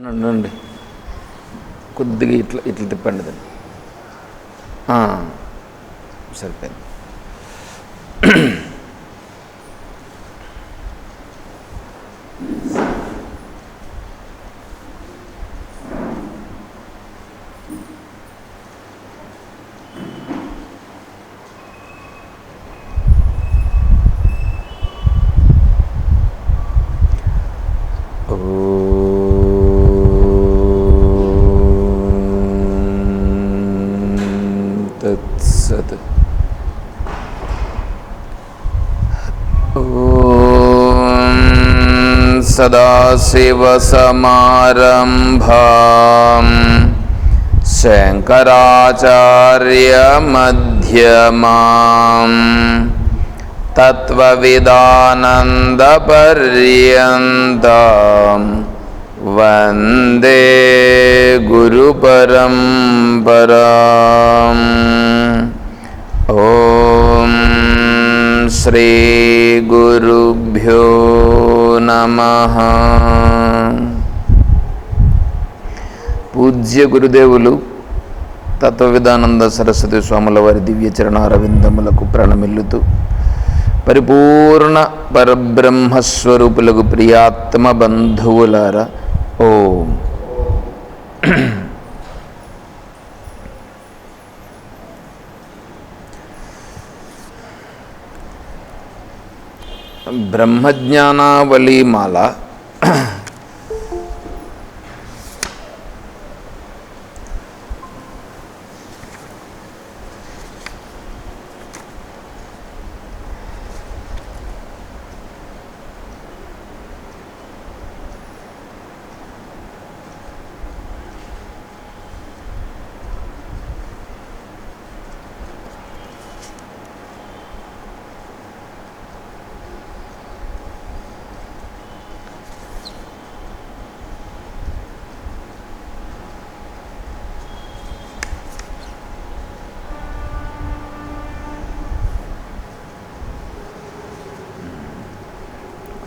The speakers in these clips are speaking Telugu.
నండి కొద్దిగా ఇట్లా ఇట్లా తిప్పండి దాన్ని. సరిపోయింది. తత్సత్. సదాశివసమారంభాం శంకరాచార్యమధ్యమాం తత్వవిదానందపర్యంతం వందే గురుపరంపరాం. ఓం శ్రీ గురుభ్యో నమః. పూజ్య గురుదేవులు తత్వవిదానంద సరస్వతి స్వాముల వారి దివ్య చరణారవిందములకు ప్రణమిల్లుతూ పరిపూర్ణ పరబ్రహ్మస్వరూపులకు ప్రియాత్మ బంధువులారా, ఓం బ్రహ్మజ్ఞానావళీమాల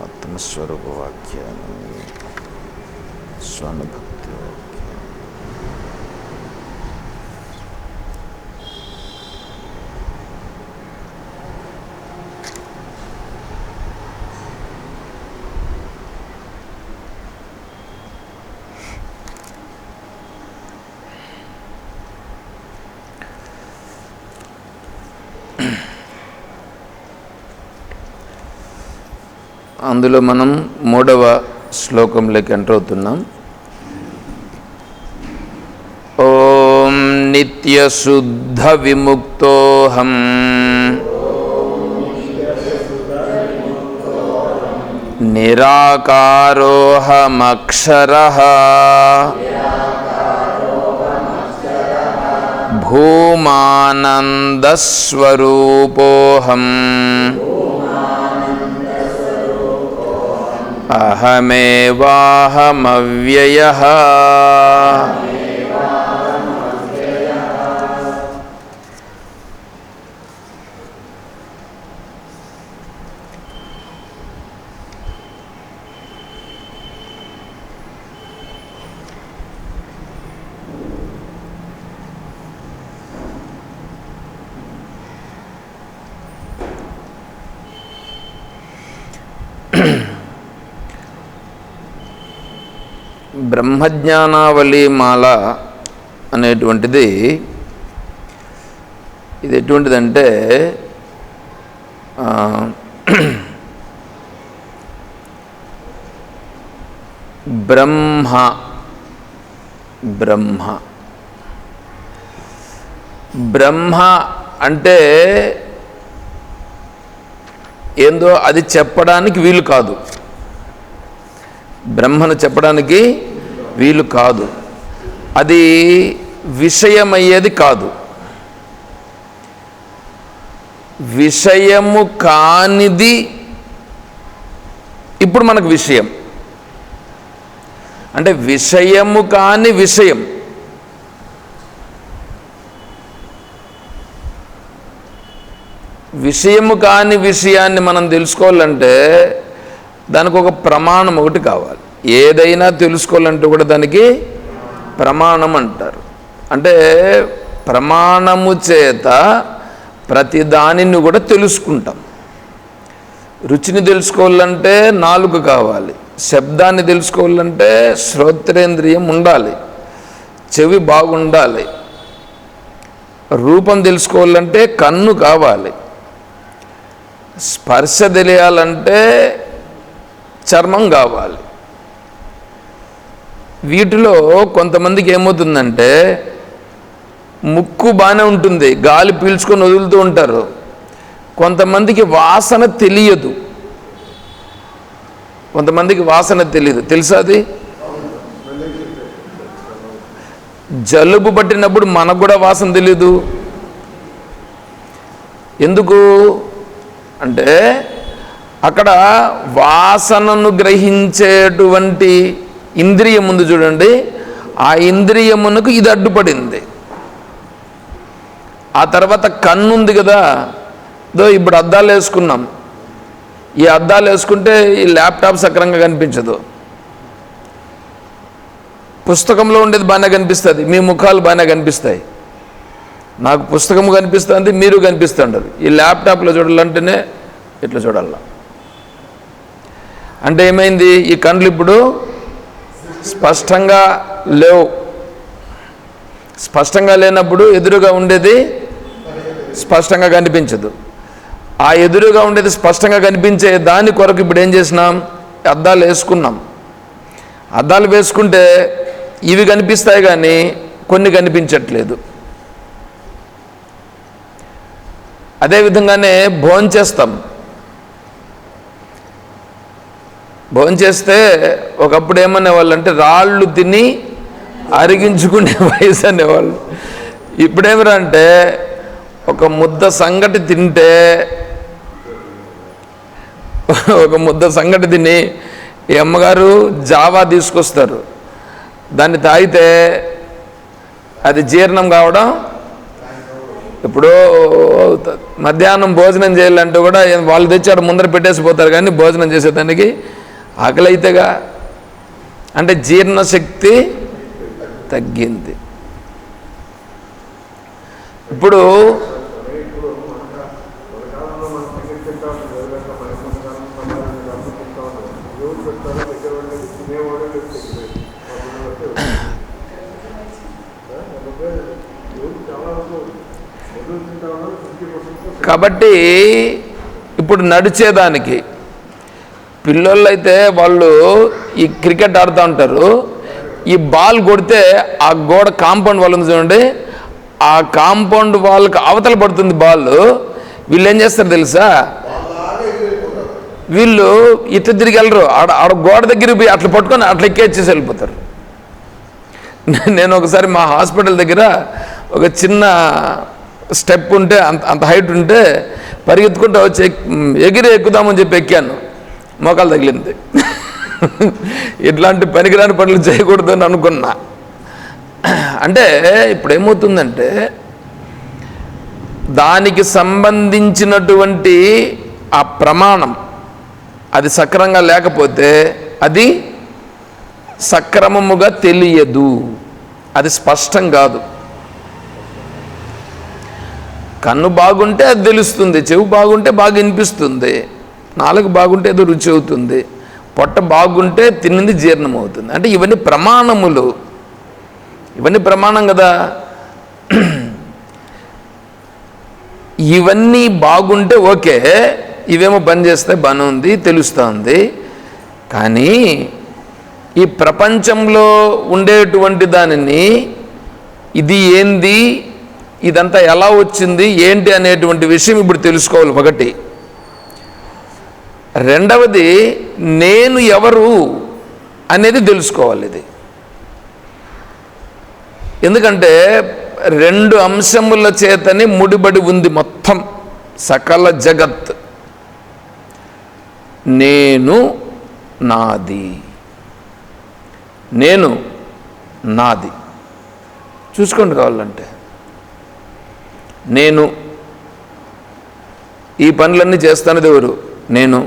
ఆత్మస్వరూప వాక్యాన్ని స్వానుభక్తి వాక్యం. అందులో మనం 3వ శ్లోకంలోకి ఎంటర్ అవుతున్నాం. ఓం నిత్యశుద్ధ విముక్తోహం నిరాకారోహమక్షరః భూమానందస్వరూపోహం అహమేవాహమవ్యయః. బ్రహ్మజ్ఞానావళీమాల అనేటువంటిది ఇది ఎటువంటిదంటే బ్రహ్మ అంటే ఏందో అది చెప్పడానికి వీలు కాదు. బ్రహ్మను చెప్పడానికి వీలు కాదు. అది విషయమయ్యేది కాదు. విషయము కానిది ఇప్పుడు మనకు విషయం. అంటే విషయము కాని విషయం. విషయము కాని విషయాన్ని మనం తెలుసుకోవాలంటే దానికి ఒక ప్రమాణం ఒకటి కావాలి. ఏదైనా తెలుసుకోవాలంటే కూడా దానికి ప్రమాణం అంటారు. అంటే ప్రమాణము చేత ప్రతి దానిని కూడా తెలుసుకుంటాం. రుచిని తెలుసుకోవాలంటే నాలుక కావాలి, శబ్దాన్ని తెలుసుకోవాలంటే శ్రోత్రేంద్రియం ఉండాలి, చెవి బాగుండాలి, రూపం తెలుసుకోవాలంటే కన్ను కావాలి, స్పర్శ తెలియాలంటే చర్మం కావాలి. వీటిలో కొంతమందికి ఏమవుతుందంటే ముక్కు బాగానే ఉంటుంది, గాలి పీల్చుకొని వదులుతూ ఉంటారు. కొంతమందికి వాసన తెలియదు, కొంతమందికి వాసన తెలియదు. తెలుసా? అది జలుబు పట్టినప్పుడు మనకు కూడా వాసన తెలీదు. ఎందుకు అంటే అక్కడ వాసనను గ్రహించేటువంటి ఇంద్రియం ఉంది చూడండి, ఆ ఇంద్రియమునకు ఇది అడ్డుపడింది. ఆ తర్వాత కన్ను ఉంది కదా, ఇప్పుడు అద్దాలు వేసుకున్నాం, ఈ అద్దాలు వేసుకుంటే ఈ ల్యాప్టాప్ సక్రంగా కనిపించదు. పుస్తకంలో ఉండేది బాగానే కనిపిస్తుంది, మీ ముఖాలు బాగానే కనిపిస్తాయి. నాకు పుస్తకం కనిపిస్తుంది, మీరు కనిపిస్తుంటారు. ఈ ల్యాప్టాప్లో చూడాలంటేనే ఇట్లా చూడాల. అంటే ఏమైంది? ఈ కళ్ళు ఇప్పుడు స్పష్టంగా లేవు. స్పష్టంగా లేనప్పుడు ఎదురుగా ఉండేది స్పష్టంగా కనిపించదు. ఆ ఎదురుగా ఉండేది స్పష్టంగా కనిపించే దాని కొరకు ఇప్పుడు ఏం చేసినాం? అద్దాలు వేసుకున్నాం. అద్దాలు వేసుకుంటే ఇవి కనిపిస్తాయి కానీ కొన్ని కనిపించట్లేదు. అదేవిధంగానే భోంచేస్తాం. భోంచేస్తే ఒకప్పుడు ఏమనేవాళ్ళు అంటే రాళ్ళు తిని అరిగించుకునే వయసు అనేవాళ్ళు. ఇప్పుడేమిరా అంటే ఒక ముద్ద సంగటి తింటే, ఒక ముద్ద సంగటి తిని ఈ అమ్మగారు జావా తీసుకొస్తారు, దాన్ని తాగితే అది జీర్ణం కావడం. ఇప్పుడు మధ్యాహ్నం భోజనం చేయాలంటే కూడా వాళ్ళు తెచ్చాడు ముందర పెట్టేసిపోతారు, కానీ భోజనం చేసేదానికి ఆకలి అయితేగా. అంటే జీర్ణశక్తి తగ్గింది. ఇప్పుడు కాబట్టి ఇప్పుడు నడిచేదానికి పిల్లలు అయితే వాళ్ళు ఈ క్రికెట్ ఆడుతూ ఉంటారు, ఈ బాల్ కొడితే ఆ గోడ కాంపౌండ్ వాళ్ళు ఉంది చూడండి, ఆ కాంపౌండ్ వాళ్ళకి అవతల పడుతుంది బాల్. వీళ్ళు ఏం చేస్తారు తెలుసా? వీళ్ళు ఇట్లా తిరిగి వెళ్ళరు, ఆడ గోడ దగ్గర పోయి అట్లా పట్టుకొని అట్లా ఎక్కేసేసి వెళ్ళిపోతారు. నేను ఒకసారి మా హాస్పిటల్ దగ్గర ఒక చిన్న స్టెప్ ఉంటే, అంత హైట్ ఉంటే పరిగెత్తుకుంటూ వచ్చి ఎగిరి ఎక్కుదామని చెప్పి ఎక్కాను, మోకాలు తగిలింది. ఇట్లాంటి పనికిరాని పనులు చేయకూడదు అని అనుకున్నా. అంటే ఇప్పుడు ఏమవుతుందంటే దానికి సంబంధించినటువంటి ఆ ప్రమాణం అది సక్రమంగా లేకపోతే అది సక్రమముగా తెలియదు, అది స్పష్టం కాదు. కన్ను బాగుంటే అది తెలుస్తుంది, చెవి బాగుంటే బాగా వినిపిస్తుంది, నాలుగు బాగుంటే ఏదో రుచి అవుతుంది, పొట్ట బాగుంటే తిన్నది జీర్ణం అవుతుంది. అంటే ఇవన్నీ ప్రమాణములు, ఇవన్నీ ప్రమాణం కదా. ఇవన్నీ బాగుంటే ఓకే, ఇవేమో పని చేస్తే బాగానే ఉంది, తెలుస్తుంది. కానీ ఈ ప్రపంచంలో ఉండేటువంటి దానిని ఇది ఏంది, ఇదంతా ఎలా వచ్చింది, ఏంటి అనేటువంటి విషయం ఇప్పుడు తెలుసుకోవాలి ఒకటి. రెండవది నేను ఎవరు అనేది తెలుసుకోవాలి. ఇది ఎందుకంటే రెండు అంశముల చేతని ముడిబడి ఉంది మొత్తం సకల జగత్. నేను నాది, నేను నాది. చూసుకోండి కావాలంటే. నేను ఈ పనులన్నీ చేస్తున్నది ఎవరు? నేను.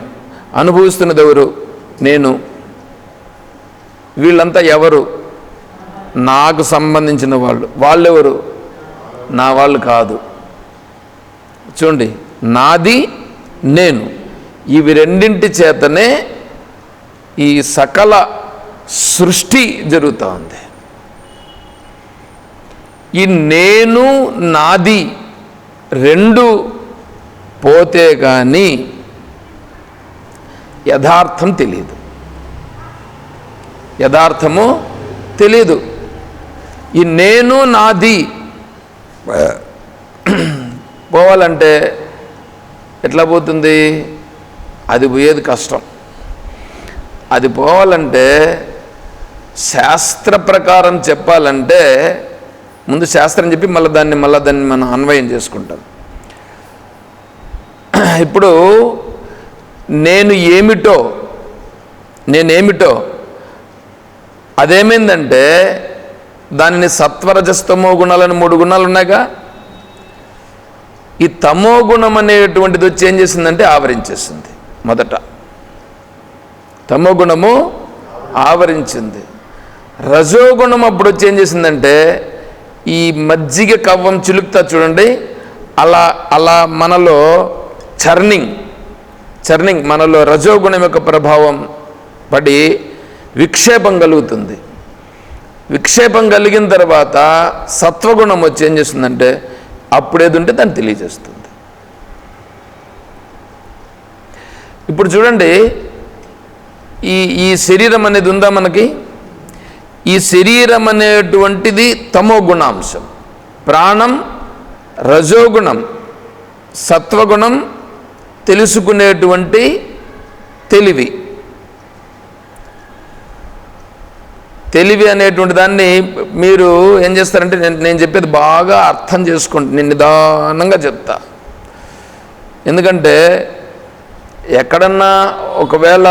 అనుభవిస్తున్నది ఎవరు? నేను. వీళ్ళంతా ఎవరు? నాకు సంబంధించిన వాళ్ళు. వాళ్ళెవరు? నా వాళ్ళు కాదు. చూడండి, నాది, నేను, ఇవి రెండింటి చేతనే ఈ సకల సృష్టి జరుగుతూ ఉంది. ఈ నేను నాది రెండు పోతే కానీ యథార్థం తెలియదు. యథార్థము తెలీదు. ఈ నేను నాది పోవాలంటే ఎట్లా పోతుంది? అది పోయేది కష్టం. అది పోవాలంటే శాస్త్ర ప్రకారం చెప్పాలంటే ముందు శాస్త్రం చెప్పి మళ్ళీ దాన్ని మనం అన్వయం చేసుకుంటాం. ఇప్పుడు నేనేమిటో అదేమైందంటే దానిని సత్వరజస్తమో గుణాలని 3 గుణాలు ఉన్నాయిగా. ఈ తమో గుణం అనేటువంటిది వచ్చి ఏం చేసిందంటే ఆవరించేసింది. మొదట తమో గుణము ఆవరించింది. రజోగుణం అప్పుడు వచ్చి ఏం చేసిందంటే ఈ మజ్జిగ కవ్వం చిలుకుతా చూడండి, అలా మనలో చర్నింగ్ మనలో రజోగుణం యొక్క ప్రభావం పడి విక్షేపం కలుగుతుంది. విక్షేపం కలిగిన తర్వాత సత్వగుణం వచ్చి ఏం చేస్తుందంటే అప్పుడేది ఉంటే దాన్ని తెలియజేస్తుంది. ఇప్పుడు చూడండి, ఈ శరీరం అనేది ఉందా మనకి? ఈ శరీరం అనేటువంటిది తమో గుణాంశం. ప్రాణం రజోగుణం, సత్వగుణం తెలుసుకునేటువంటి తెలివి అనేటువంటి దాన్ని మీరు ఏం చేస్తారంటే నేను చెప్పేది బాగా అర్థం చేసుకోండి. నేను నిదానంగా చెప్తా. ఎందుకంటే ఎక్కడన్నా ఒకవేళ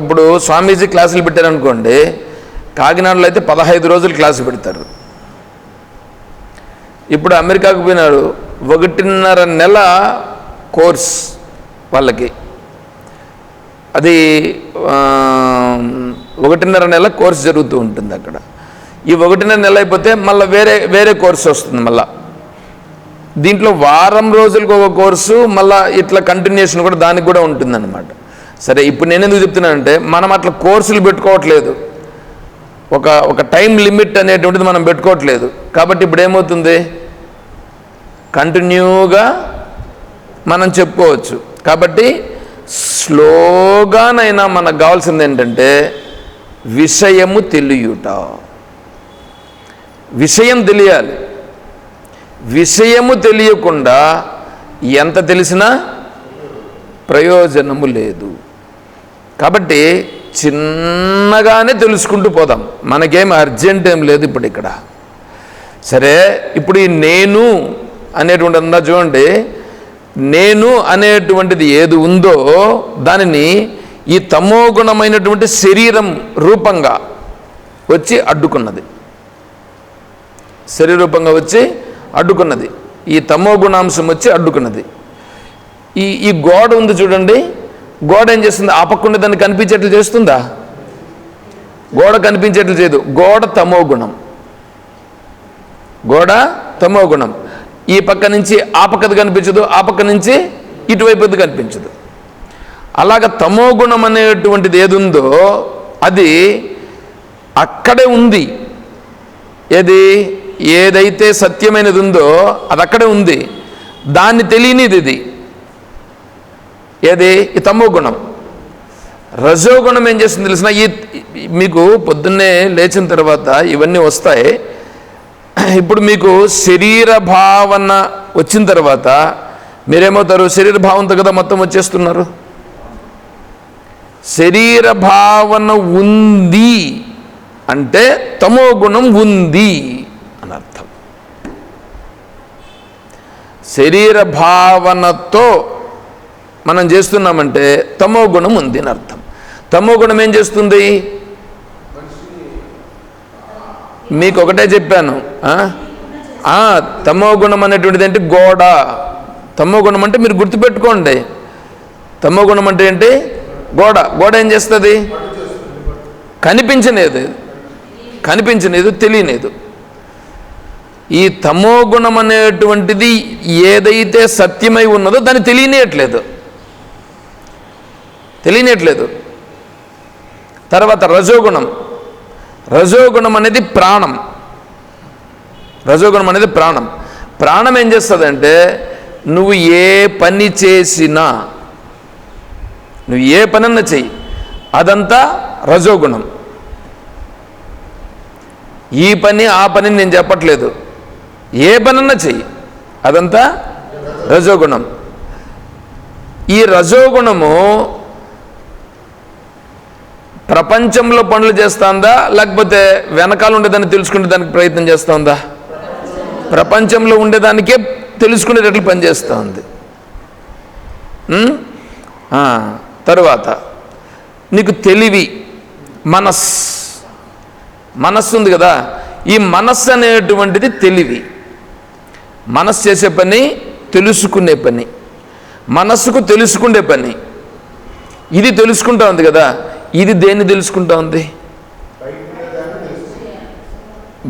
ఇప్పుడు స్వామీజీ క్లాసులు పెట్టారనుకోండి, కాకినాడలో అయితే 15 రోజులు క్లాసు పెడతారు. ఇప్పుడు అమెరికాకు పోయినాడు, 1.5 నెల కోర్స్ వాళ్ళకి. అది 1.5 నెల కోర్స్ జరుగుతూ ఉంటుంది అక్కడ. ఈ 1.5 నెల అయిపోతే మళ్ళీ వేరే కోర్సు వస్తుంది. మళ్ళా దీంట్లో వారం రోజులకు ఒక కోర్సు, మళ్ళీ ఇట్లా కంటిన్యూషన్ కూడా దానికి కూడా ఉంటుందన్నమాట. సరే, ఇప్పుడు నేను ఎందుకు చెప్తున్నానంటే మనం అట్లా కోర్సులు పెట్టుకోవట్లేదు, ఒక టైం లిమిట్ అనేటువంటిది మనం పెట్టుకోవట్లేదు. కాబట్టి ఇప్పుడు ఏమవుతుంది, కంటిన్యూగా మనం చెప్పుకోవచ్చు. కాబట్టి స్లోగానైనా మనకు కావాల్సింది ఏంటంటే విషయము తెలియుట. విషయం తెలియాలి. విషయము తెలియకుండా ఎంత తెలిసినా ప్రయోజనము లేదు. కాబట్టి చిన్నగానే తెలుసుకుంటూ పోదాం, మనకేం అర్జెంట్ ఏం లేదు ఇప్పుడు ఇక్కడ. సరే, ఇప్పుడు ఈ నేను అనేటువంటి అందా చూడండి, నేను అనేటువంటిది ఏది ఉందో దానిని ఈ తమోగుణమైనటువంటి శరీరం రూపంగా వచ్చి అడ్డుకున్నది. శరీర రూపంగా వచ్చి అడ్డుకున్నది. ఈ తమోగుణాంశం వచ్చి అడ్డుకున్నది. ఈ గోడ ఉంది చూడండి, గోడ ఏం చేస్తుంది? ఆ పక్కన దాన్ని కనిపించేట్లు చేస్తుందా? గోడ కనిపించేట్లు చేయదు. గోడ తమోగుణం. ఈ పక్క నుంచి ఆ పక్కది కనిపించదు, ఆ పక్క నుంచి ఇటువైపుది కనిపించదు. అలాగ తమోగుణం అనేటువంటిది ఏది ఉందో అది అక్కడే ఉంది. ఏదైతే సత్యమైనది ఉందో అది అక్కడే ఉంది. దాన్ని తెలియనిది ఇది. ఈ తమోగుణం. రజోగుణం ఏం చేస్తుంది తెలిసిన? మీకు పొద్దున్నే లేచిన తర్వాత ఇవన్నీ వస్తాయి. ఇప్పుడు మీకు శరీర భావన వచ్చిన తర్వాత మీరేమవుతారు? శరీర భావంతో కదా మొత్తం వచ్చేస్తున్నారు. శరీర భావన ఉంది అంటే తమో గుణం ఉంది అని అర్థం. శరీర భావనతో మనం చేస్తున్నామంటే తమో గుణం ఉంది అని అర్థం. తమో గుణం ఏం చేస్తుంది? మీకు ఒకటే చెప్పాను, తమో గుణం అనేటువంటిది ఏంటి? గోడ. తమో గుణం అంటే మీరు గుర్తుపెట్టుకోండి, తమో గుణం అంటే ఏంటి? గోడ. గోడ ఏం చేస్తుంది? కనిపించలేదు, తెలియలేదు. ఈ తమో గుణం అనేటువంటిది ఏదైతే సత్యమై ఉన్నదో దాన్ని తెలియనేట్లేదు. తర్వాత రజోగుణం అనేది ప్రాణం. ప్రాణం ఏం చేస్తుందంటే నువ్వు ఏ పనన్నా చెయ్యి, అదంతా రజోగుణం. ఈ పని ఆ పని నేను చెప్పట్లేదు, ఏ పనన్నా చెయ్యి అదంతా రజోగుణం. ఈ రజోగుణము ప్రపంచంలో పనులు చేస్తుందా, లేకపోతే వెనకాల ఉండేదాన్ని తెలుసుకునే దానికి ప్రయత్నం చేస్తుందా? ప్రపంచంలో ఉండేదానికే తెలుసుకునేటట్లు పనిచేస్తూ ఉంది. తరువాత నీకు తెలివి, మనస్సు ఉంది కదా, ఈ మనస్సు అనేటువంటిది తెలివి. మనస్సు చేసే పని తెలుసుకునే పని, మనస్సుకు తెలుసుకునే పని. ఇది తెలుసుకుంటా ఉంది కదా, ఇది దేన్ని తెలుసుకుంటా ఉంది?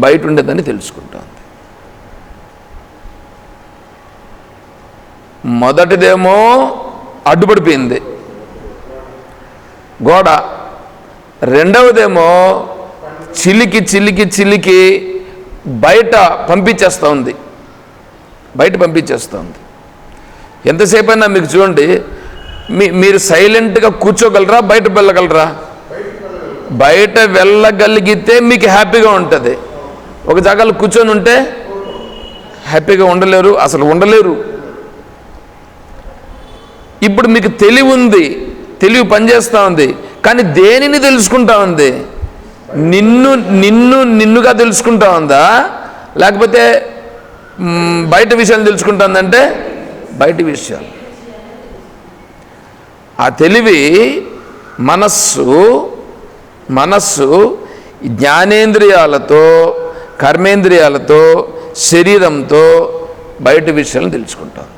బయట ఉండేదాన్ని తెలుసుకుంటా ఉంది. మొదటిదేమో అడ్డుపడిపోయింది గోడ, రెండవదేమో చిలికి బయట పంపించేస్తూ ఉంది. ఎంతసేపు అయినా మీకు చూడండి, మీరు సైలెంట్గా కూర్చోగలరా, బయట వెళ్ళగలరా? బయట వెళ్ళగలిగితే మీకు హ్యాపీగా ఉంటుంది. ఒక జాగాలో కూర్చొని ఉంటే హ్యాపీగా ఉండలేరు, అసలు ఉండలేరు. ఇప్పుడు మీకు తెలివి పనిచేస్తూ ఉంది, కానీ దేనిని తెలుసుకుంటా ఉంది? నిన్నుగా తెలుసుకుంటా ఉందా, లేకపోతే బయట విషయాలు తెలుసుకుంటుందంటే బయట విషయాలు. ఆ తెలివి మనస్సు జ్ఞానేంద్రియాలతో, కర్మేంద్రియాలతో, శరీరంతో బయట విషయాలను తెలుసుకుంటుంది.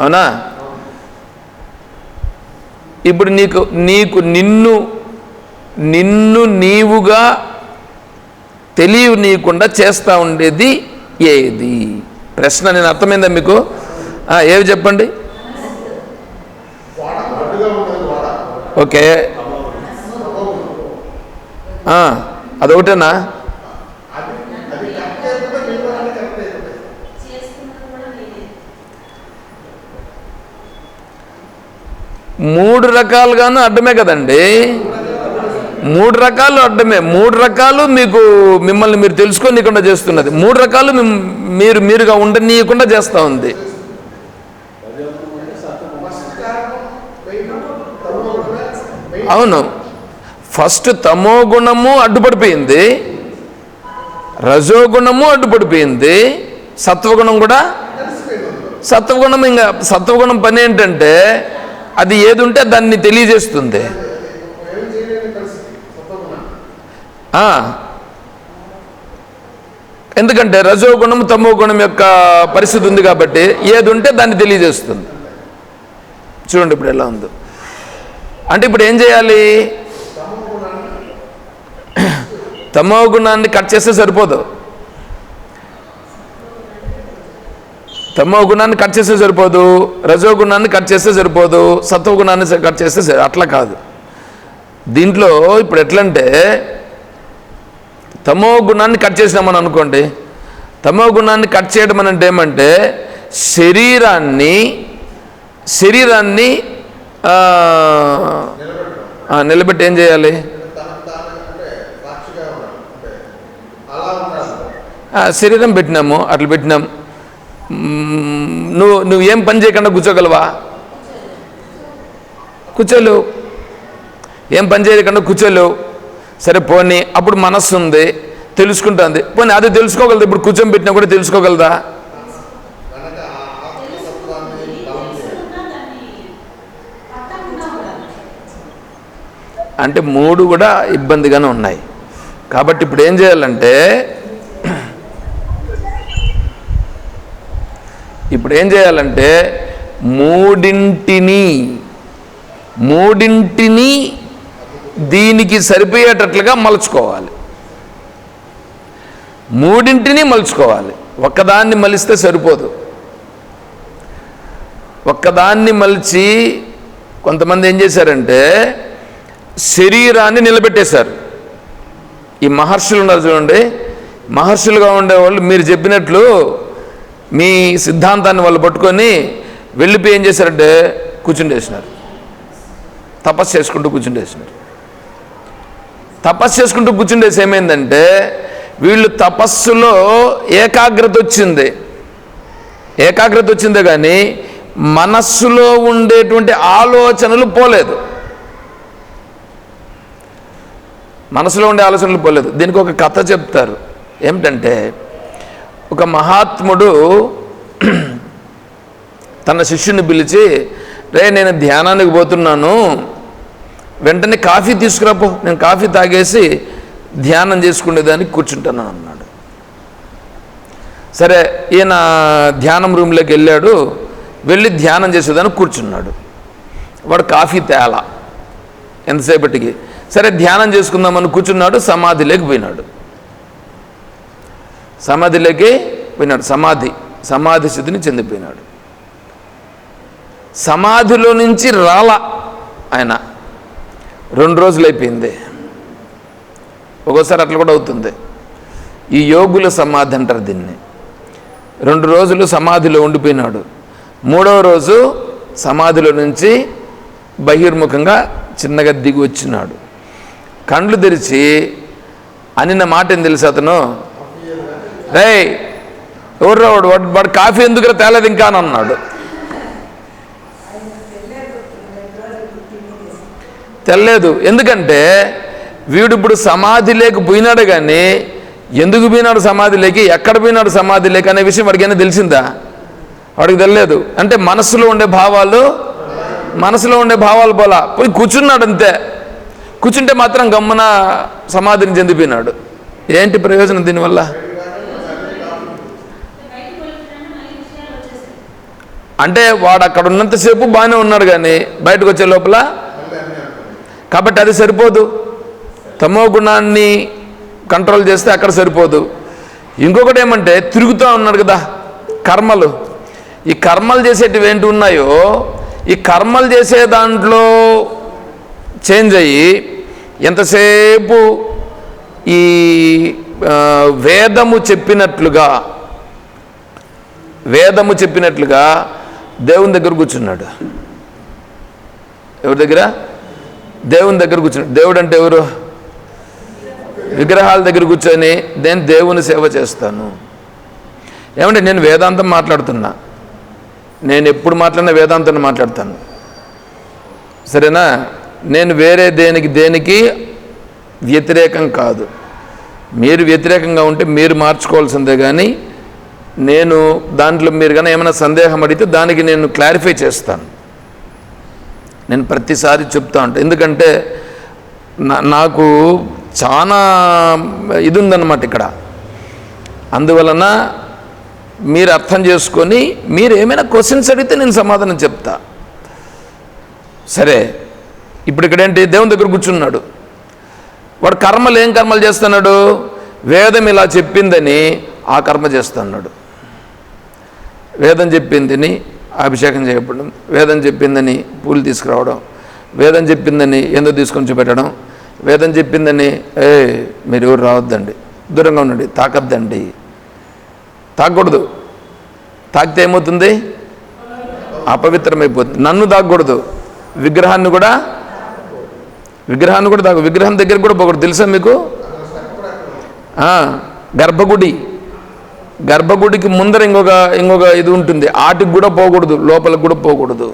అవునా? ఇప్పుడు నీకు నిన్ను నీవుగా తెలియనీయకుండా చేస్తూ ఉండేది ఏది? ప్రశ్న నేను అర్థమైందా మీకు? ఏవి చెప్పండి. ఓకే, అదొకటేనా? మూడు రకాలుగాను అడ్డమే కదండి. మూడు రకాలు అడ్డమే. మూడు రకాలు మిమ్మల్ని మీరు తెలుసుకోనీయకుండా చేస్తున్నది. మూడు రకాలు మీరుగా ఉండనీయకుండా చేస్తూ ఉంది. అవును, ఫస్ట్ తమో గుణము అడ్డుపడిపోయింది, రజోగుణము అడ్డుపడిపోయింది, సత్వగుణం కూడా. సత్వగుణం పని ఏంటంటే అది ఏది ఉంటే దాన్ని తెలియజేస్తుంది. ఎందుకంటే రజోగుణం తమో గుణం యొక్క పరిస్థితి ఉంది కాబట్టి ఏది ఉంటే దాన్ని తెలియజేస్తుంది. చూడండి ఇప్పుడు ఎలా ఉందో. అంటే ఇప్పుడు ఏం చేయాలి? తమో గుణాన్ని కట్ చేస్తే సరిపోదు. తమో గుణాన్ని కట్ చేస్తే సరిపోదు, రజోగుణాన్ని కట్ చేస్తే సరిపోదు, సత్వగుణాన్ని కట్ చేస్తే అట్లా కాదు. దీంట్లో ఇప్పుడు ఎట్లంటే తమో గుణాన్ని కట్ చేసినామని అనుకోండి. తమో గుణాన్ని కట్ చేయడం అంటే ఏమంటే శరీరాన్ని నిలబెట్టి ఏం చేయాలి? శరీరం పెట్టినాము, అట్లా పెట్టినాం. నువ్వు ఏం పని చేయకుండా కూర్చోగలవా? కూర్చోలేవు. ఏం పని చేయకుండా కూర్చోలేవు. సరే పోనీ, అప్పుడు మనస్సు ఉంది, తెలుసుకుంటుంది. పోనీ అది తెలుసుకోగలదు. ఇప్పుడు కూర్చొని పెట్టినా కూడా తెలుసుకోగలదా? అంటే మూడు కూడా ఇబ్బందిగానే ఉన్నాయి. కాబట్టి ఇప్పుడు ఏం చేయాలంటే మూడింటిని మూడింటిని దీనికి సరిపోయేటట్లుగా మలుచుకోవాలి. మూడింటిని మలుచుకోవాలి. ఒక్కదాన్ని మలిస్తే సరిపోదు. ఒక్కదాన్ని మలిచి కొంతమంది ఏం చేశారంటే శరీరాన్ని నిలబెట్టేశారు. ఈ మహర్షులు ఉన్నారు చూడండి, మహర్షులుగా ఉండేవాళ్ళు మీరు చెప్పినట్లు మీ సిద్ధాంతాన్ని వాళ్ళు పట్టుకొని వెళ్ళిపోయి ఏం చేశారంటే కూర్చుండేసినారు. తపస్సు చేసుకుంటూ కూర్చుండేసినారు. తపస్సు చేసుకుంటూ కూర్చుండేసి ఏమైందంటే వీళ్ళు తపస్సులో ఏకాగ్రత వచ్చిందే కానీ మనస్సులో ఉండేటువంటి ఆలోచనలు పోలేదు. మనసులో ఉండే ఆలోచనలు పోలేదు. దీనికి ఒక కథ చెప్తారు. ఏమిటంటే ఒక మహాత్ముడు తన శిష్యుని పిలిచి, రే నేను ధ్యానానికి పోతున్నాను, వెంటనే కాఫీ తీసుకురాపో, నేను కాఫీ తాగేసి ధ్యానం చేసుకునేదానికి కూర్చుంటాను అన్నాడు. సరే ఈయన ధ్యానం రూమ్లోకి వెళ్ళాడు. వెళ్ళి ధ్యానం చేసేదానికి కూర్చున్నాడు. వాడు కాఫీ తేలా ఎంతసేపటికి. సరే ధ్యానం చేసుకుందామని కూర్చున్నాడు. సమాధిలోకి పోయినాడు. సమాధి స్థితిని చెందిపోయినాడు. సమాధిలో నుంచి రాల ఆయన. 2 రోజులు అయిపోయింది. ఒక్కోసారి అట్లా కూడా అవుతుంది. ఈ యోగుల సమాధి అంటారు దీన్ని. 2 రోజులు సమాధిలో ఉండిపోయినాడు. 3వ రోజు సమాధిలో నుంచి బహిర్ముఖంగా చిన్నగా దిగి వచ్చినాడు. కండ్లు తెరిచి అనిన మాట ఏం తెలుసు అతను, రే ఎవరు వాడు కాఫీ ఎందుకు తేలేదు ఇంకా అని అన్నాడు. తెల్లేదు. ఎందుకంటే వీడు ఇప్పుడు సమాధిలోకి పోయినాడు, కానీ ఎందుకు పోయినాడు సమాధిలోకి, ఎక్కడ పోయినాడు సమాధిలోకి అనే విషయం వాడికైనా తెలిసిందా? వాడికి తెలియదు. అంటే మనసులో ఉండే భావాలు పోలా, పోయి కూర్చున్నాడు అంతే. కూర్చుంటే మాత్రం గమ్మున సమాధిని చెందిపోయినాడు. ఏంటి ప్రయోజనం దీనివల్ల? అంటే వాడు అక్కడ ఉన్నంతసేపు బాగానే ఉన్నాడు, కానీ బయటకు వచ్చే లోపల కాబట్టి అది సరిపోదు. తమో గుణాన్ని కంట్రోల్ చేస్తే అక్కడ సరిపోదు. ఇంకొకటి ఏమంటే తిరుగుతూ ఉన్నాడు కదా కర్మలు. ఈ కర్మలు చేసేటివి ఏంటి ఉన్నాయో, ఈ కర్మలు చేసే దాంట్లో చేంజ్ అయ్యి ఎంతసేపు ఈ వేదము చెప్పినట్లుగా దేవుని దగ్గర కూర్చున్నాడు. ఎవరి దగ్గర? దేవుని దగ్గర కూర్చున్నాడు. దేవుడు అంటే ఎవరు? విగ్రహాల దగ్గర కూర్చొని నేను దేవుని సేవ చేస్తాను. ఏమంటే నేను వేదాంతం మాట్లాడుతున్నా, నేను ఎప్పుడు మాట్లాడినా వేదాంతాన్ని మాట్లాడతాను, సరేనా? నేను వేరే దేనికి వ్యతిరేకం కాదు. మీరు వ్యతిరేకంగా ఉంటే మీరు మార్చుకోవాల్సిందే, కానీ నేను దాంట్లో మీరు కానీ ఏమైనా సందేహం అడిగితే దానికి నేను క్లారిఫై చేస్తాను. నేను ప్రతిసారి చెప్తా ఉంటాను. ఎందుకంటే నాకు చాలా ఇది ఉందన్నమాట ఇక్కడ. అందువలన మీరు అర్థం చేసుకొని మీరు ఏమైనా క్వశ్చన్స్ అడిగితే నేను సమాధానం చెప్తా. సరే, ఇప్పుడు ఇక్కడేంటి? దేవుని దగ్గర కూర్చున్నాడు. వాడు ఏం కర్మలు చేస్తున్నాడు? వేదం ఇలా చెప్పిందని ఆ కర్మ చేస్తున్నాడు. వేదం చెప్పిందని అభిషేకం చేయబడడం, వేదం చెప్పిందని పూలు తీసుకురావడం, వేదం చెప్పిందని ఎందుకు తీసుకొని చూపెట్టడం, వేదం చెప్పిందని మీరు ఎవరు రావద్దండి, దూరంగా ఉండండి, తాకద్దండి, తాకూడదు. తాకితే ఏమవుతుంది? అపవిత్రమైపోతుంది. నన్ను తాకూడదు, విగ్రహాన్ని కూడా తాకు. విగ్రహం దగ్గర కూడా పోకూడదు. తెలుసా మీకు? గర్భగుడికి ముందర ఇంకొక ఇది ఉంటుంది, ఆటికి కూడా పోకూడదు, లోపలికి కూడా పోకూడదు.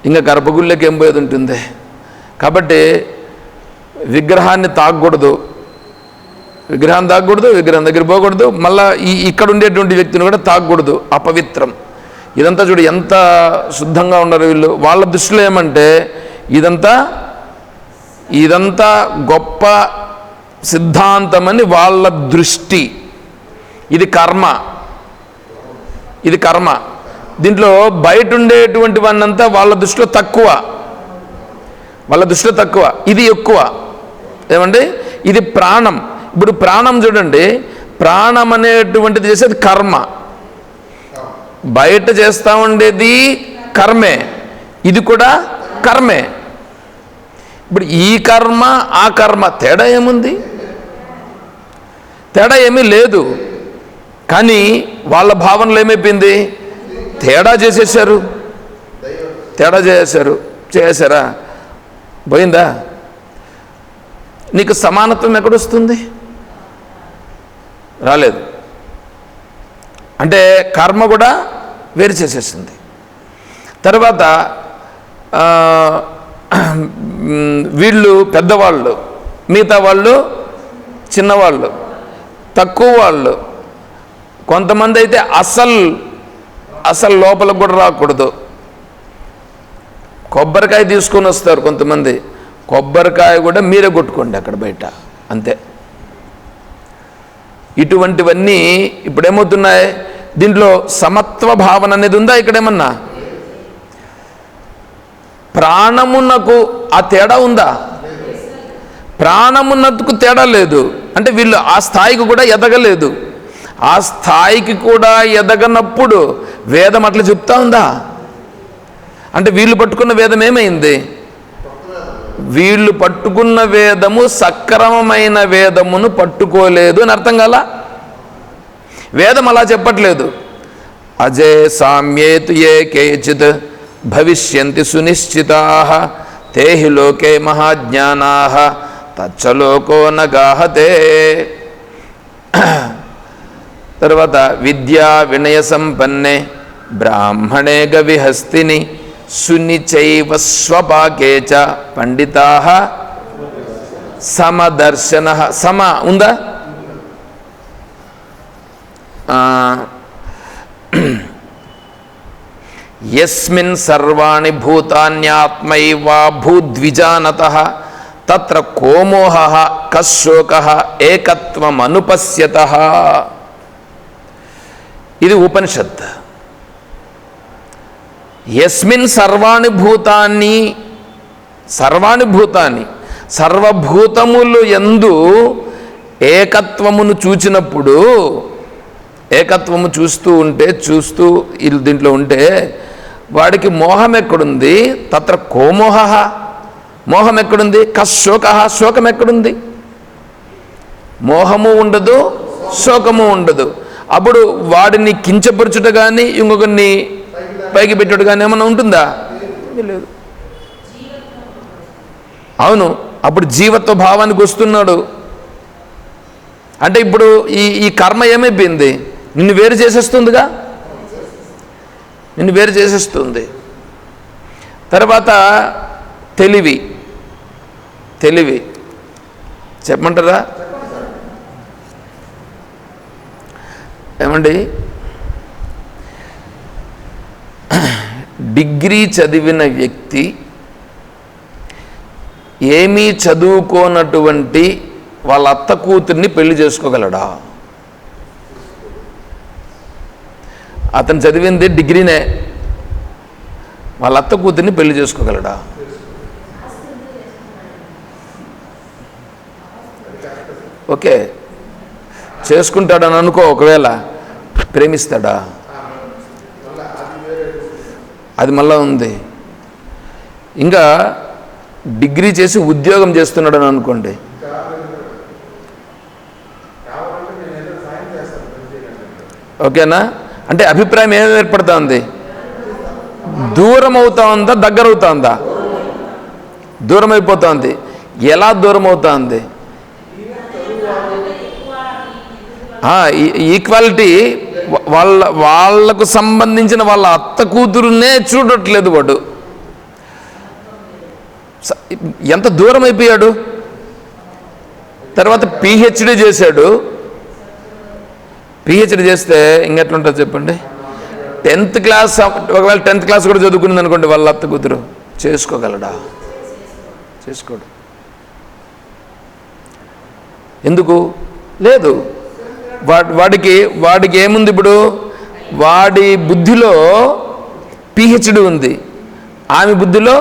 ఇంకా గర్భగుడిలోకి ఏం పోయేది ఉంటుంది. కాబట్టి విగ్రహాన్ని తాకూడదు, విగ్రహం దగ్గర పోకూడదు. మళ్ళీ ఇక్కడ ఉండేటువంటి వ్యక్తిని కూడా తాకూడదు, అపవిత్రం. ఇదంతా చూడు ఎంత శుద్ధంగా ఉన్నారు వీళ్ళు. వాళ్ళ దృష్టిలో ఏమంటే ఇదంతా గొప్ప సిద్ధాంతమని వాళ్ళ దృష్టి. ఇది కర్మ. దీంట్లో బయట ఉండేటువంటి వాన్నంతా వాళ్ళ దృష్టిలో తక్కువ. వాళ్ళ దృష్టిలో తక్కువ, ఇది ఎక్కువ. ఏమండి, ఇది ప్రాణం. ఇప్పుడు ప్రాణం చూడండి, ప్రాణం అనేటువంటిది చేసేది కర్మ, బయట చేస్తూ ఉండేది కర్మే, ఇది కూడా కర్మే. ఇప్పుడు ఈ కర్మ ఆ కర్మ తేడా ఏముంది? తేడా ఏమీ లేదు. కానీ వాళ్ళ భావనలో ఏమైపోయింది? తేడా చేసేసారు. చేశారా? పోయిందా? నీకు సమానత్వం ఎక్కడొస్తుంది? రాలేదు. అంటే కర్మ కూడా వేరు చేసేసింది. తర్వాత వీళ్ళు పెద్దవాళ్ళు, మిగతా వాళ్ళు చిన్నవాళ్ళు, తక్కువ వాళ్ళు. కొంతమంది అయితే అసలు లోపలికి కూడా రాకూడదు. కొబ్బరికాయ తీసుకొని వస్తారు కొంతమంది, కొబ్బరికాయ కూడా మీరే కొట్టుకోండి అక్కడ బయట, అంతే. ఇటువంటివన్నీ ఇప్పుడేమవుతున్నాయి? దీంట్లో సమత్వ భావన అనేది ఉందా? ఇక్కడేమన్నా ప్రాణమునకు ఆ తేడా ఉందా? ప్రాణమునకు తేడా లేదు. అంటే వీళ్ళు ఆ స్థాయికి కూడా ఎదగలేదు. ఆ స్థాయికి కూడా ఎదగనప్పుడు వేదం అట్లా చెప్తా ఉందా? అంటే వీళ్ళు పట్టుకున్న వేదం ఏమైంది? వీళ్ళు పట్టుకున్న వేదము సక్రమమైన వేదమును పట్టుకోలేదు అని అర్థం కాలా? వేదం అలా చెప్పట్లేదు. అజే సామ్యేతు ఏ కేచిత్ భవిష్యంతి సునిశ్చితాః తేహి లోకే మహాజ్ఞానాః తచ్చలోకో నగాహతే. తర్వాత విద్యా వినయ సంపన్నే బ్రాహ్మణే గవిహస్తిని సునిచైవ స్వపాకే చ పండితాః సమదర్శనః. సమ ఉందా? యస్మిన్ సర్వాణి భూతాన్యాత్మైవా భూద్విజానతః తత్ర కోమోహః కశోకః ఏకత్వం అనుపశ్యతః. ఇది ఉపనిషత్. యస్మిన్ సర్వాణి భూతాన్ని, సర్వభూతములు యందు ఏకత్వమును చూచినప్పుడు, ఏకత్వము చూస్తూ దీంట్లో ఉంటే వాడికి మోహం ఎక్కడుంది? తత్ర కోమోహ, మోహం ఎక్కడుంది? కశోక, శోకం ఎక్కడుంది? మోహము ఉండదు, శోకము ఉండదు. అప్పుడు వాడిని కించపరచుట కానీ ఇంకొకరిని పైకి పెట్టుడు కానీ ఏమన్నా ఉంటుందా? లేదు. అవును, అప్పుడు జీవత్వ భావానికి వస్తున్నాడు. అంటే ఇప్పుడు ఈ కర్మ ఏమైపోయింది? నిన్ను వేరు చేసేస్తుందిగా, నిన్ను వేరు చేసేస్తుంది. తర్వాత తెలివి చెప్పమంటారా? ఏమండి, డిగ్రీ చదివిన వ్యక్తి ఏమీ చదువుకోనటువంటి వాళ్ళ అత్త కూతుర్ని పెళ్లి చేసుకోగలడా? అతను చదివింది డిగ్రీనే, వాళ్ళ అత్త కూతుర్ని పెళ్లి చేసుకోగలడా? ఓకే, చేసుకుంటాడని అనుకో. ఒకవేళ ప్రేమిస్తాడా? అది మళ్ళా ఉంది. ఇంకా డిగ్రీ చేసి ఉద్యోగం చేస్తున్నాడని అనుకోండి, ఓకేనా? అంటే అభిప్రాయం ఏం ఏర్పడుతూ ఉంది? దూరం అవుతా ఉందా, దగ్గర అవుతా ఉందా? దూరం అయిపోతా ఉంది. ఎలా దూరం అవుతా ఉంది? ఈక్వాలిటీ వాళ్ళకు సంబంధించిన వాళ్ళ అత్త కూతురునే చూడట్లేదు వాడు. ఎంత దూరం అయిపోయాడు. తర్వాత పిహెచ్డి చేశాడు. పిహెచ్డి చేస్తే ఇంకెట్లుంటుంది చెప్పండి? 10th క్లాస్, ఒకవేళ 10th క్లాస్ కూడా చదువుకునింది అనుకోండి వాళ్ళ అత్త కూతురు, చేసుకోగలడా? చేసుకోడు. ఎందుకు? లేదు. వాడికి ఏముంది? ఇప్పుడు వాడి బుద్ధిలో పిహెచ్డి ఉంది, ఆమె బుద్ధిలో